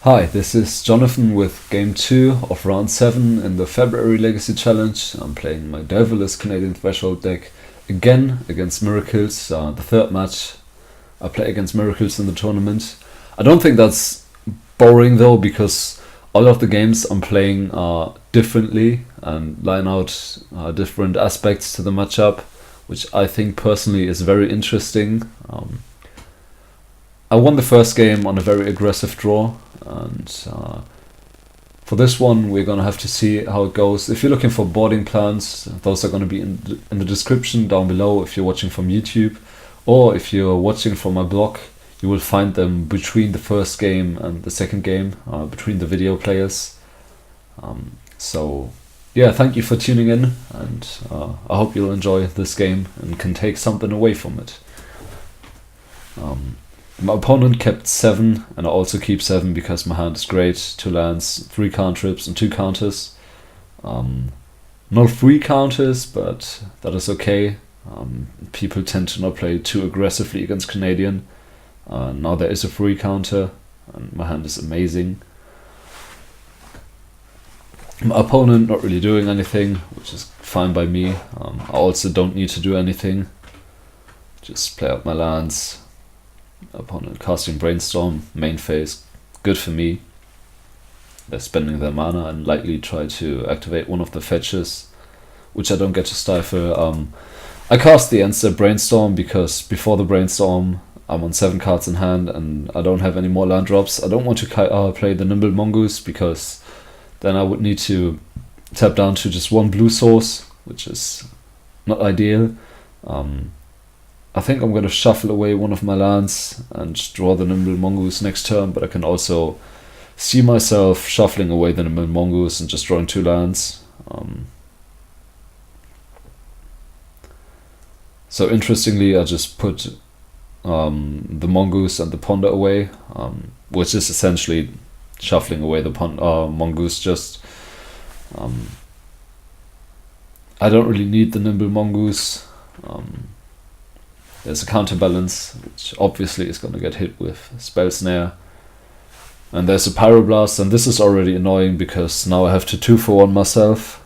Hi, this is Jonathan with Game 2 of Round 7 in the February Legacy Challenge. I'm playing my Devilish Canadian Threshold deck again against Miracles, the third match I play against Miracles in the tournament. I don't think that's boring though, because all of the games I'm playing are differently and line out different aspects to the matchup, which I think personally is very interesting. I won the first game on a very aggressive draw, and for this one we're gonna have to see how it goes. If you're looking for boarding plans, those are gonna be in the description down below if you're watching from YouTube, or if you're watching from my blog, you will find them between the first game and the second game, between the video players. So yeah, thank you for tuning in, and I hope you'll enjoy this game and can take something away from it. My opponent kept 7, and I also keep 7 because my hand is great. 2 lands, 3 cantrips and 2 counters. Not 3 counters, but that is okay. People tend to not play too aggressively against Canadian. Now there is a 3 counter, and my hand is amazing. My opponent not really doing anything, which is fine by me. I also don't need to do anything. Just play out my lands. Opponent casting Brainstorm, main phase, good for me. They're spending their mana and likely try to activate one of the fetches, which I don't get to stifle. I cast the end step Brainstorm because before the Brainstorm I'm on 7 cards in hand and I don't have any more land drops. I don't want to play the Nimble Mongoose because then I would need to tap down to just 1 blue source, which is not ideal. I think I'm going to shuffle away one of my lands and draw the Nimble Mongoose next turn, but I can also see myself shuffling away the Nimble Mongoose and just drawing 2 lands. So interestingly, I just put the Mongoose and the Ponder away, which is essentially shuffling away the Mongoose. Just I don't really need the Nimble Mongoose. There's a counterbalance, which obviously is going to get hit with Spell Snare. And there's a Pyroblast, and this is already annoying because now I have to 2-for-1 myself.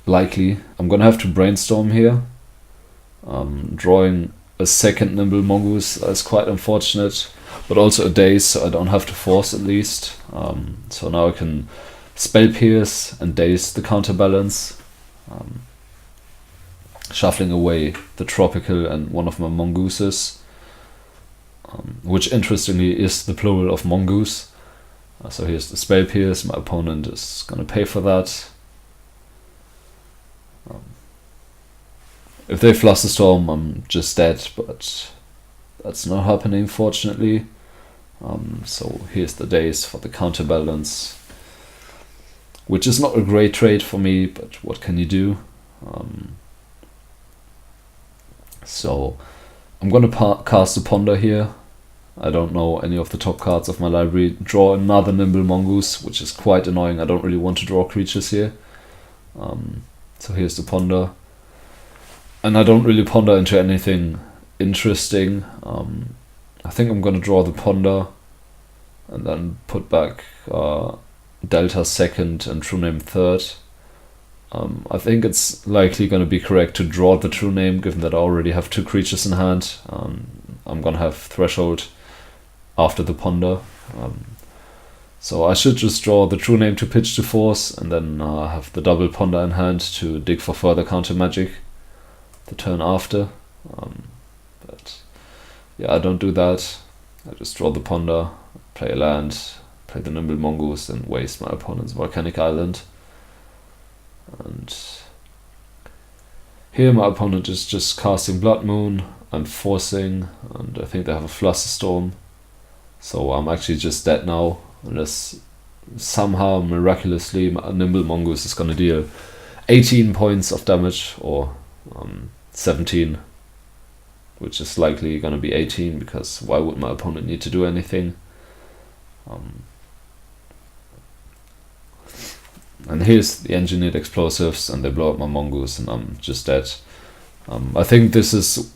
Likely. I'm going to have to Brainstorm here. Drawing a second Nimble Mongoose is quite unfortunate, but also a Daze, so I don't have to force at least. So now I can Spell Pierce and Daze the counterbalance. Shuffling away the Tropical and one of my Mongooses, which interestingly is the plural of Mongoose. So here's the Spell Pierce, my opponent is going to pay for that. If they Flusterstorm, I'm just dead, but that's not happening fortunately. So here's the Daze for the counterbalance, which is not a great trade for me, but what can you do? So I'm going to cast a Ponder here. I don't know any of the top cards of my library. Draw another Nimble Mongoose, which is quite annoying. I don't really want to draw creatures here. So here's the Ponder. And I don't really ponder into anything interesting. I think I'm going to draw the Ponder and then put back Delta second and True Name third. I think it's likely going to be correct to draw the True Name, given that I already have 2 creatures in hand. I'm going to have Threshold after the Ponder. So I should just draw the True Name to pitch to force, and then have the double Ponder in hand to dig for further counter magic the turn after. But yeah, I don't do that. I just draw the Ponder, play a land, play the Nimble Mongoose, and waste my opponent's Volcanic Island. And here my opponent is just casting Blood Moon. I'm forcing, and I think they have a Flusterstorm. So I'm actually just dead now, unless somehow miraculously my Nimble Mongoose is going to deal 18 points of damage, or 17, which is likely going to be 18, because why would my opponent need to do anything? And here's the Engineered Explosives, and they blow up my Mongoose, and I'm just dead. I think this is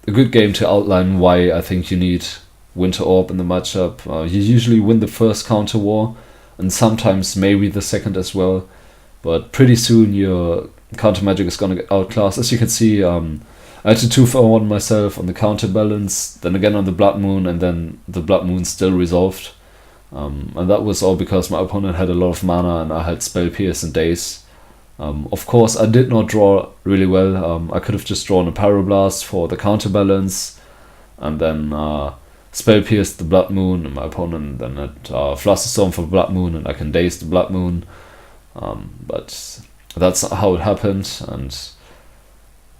a good game to outline why I think you need Winter Orb in the matchup, you usually win the first counter war, and sometimes maybe the second as well. But pretty soon your counter magic is gonna get outclassed. As you can see, I had to 2-for-1 myself on the counterbalance, then again on the Blood Moon, and then the Blood Moon still resolved. And that was all because my opponent had a lot of mana and I had Spell Pierce and Daze. Of course, I did not draw really well. I could have just drawn a Pyroblast for the counterbalance, and then Spell Pierce the Blood Moon, and my opponent then had Flusterstorm for Blood Moon, and I can Daze the Blood Moon. But that's how it happened, and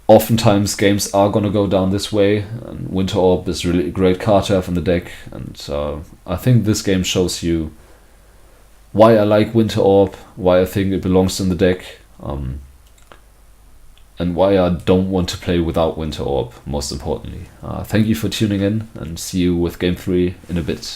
oftentimes games are gonna go down this way, and Winter Orb is really a great card to have in the deck, and I think this game shows you why I like Winter Orb, why I think it belongs in the deck, and why I don't want to play without Winter Orb, most importantly. Thank you for tuning in, and see you with Game 3 in a bit.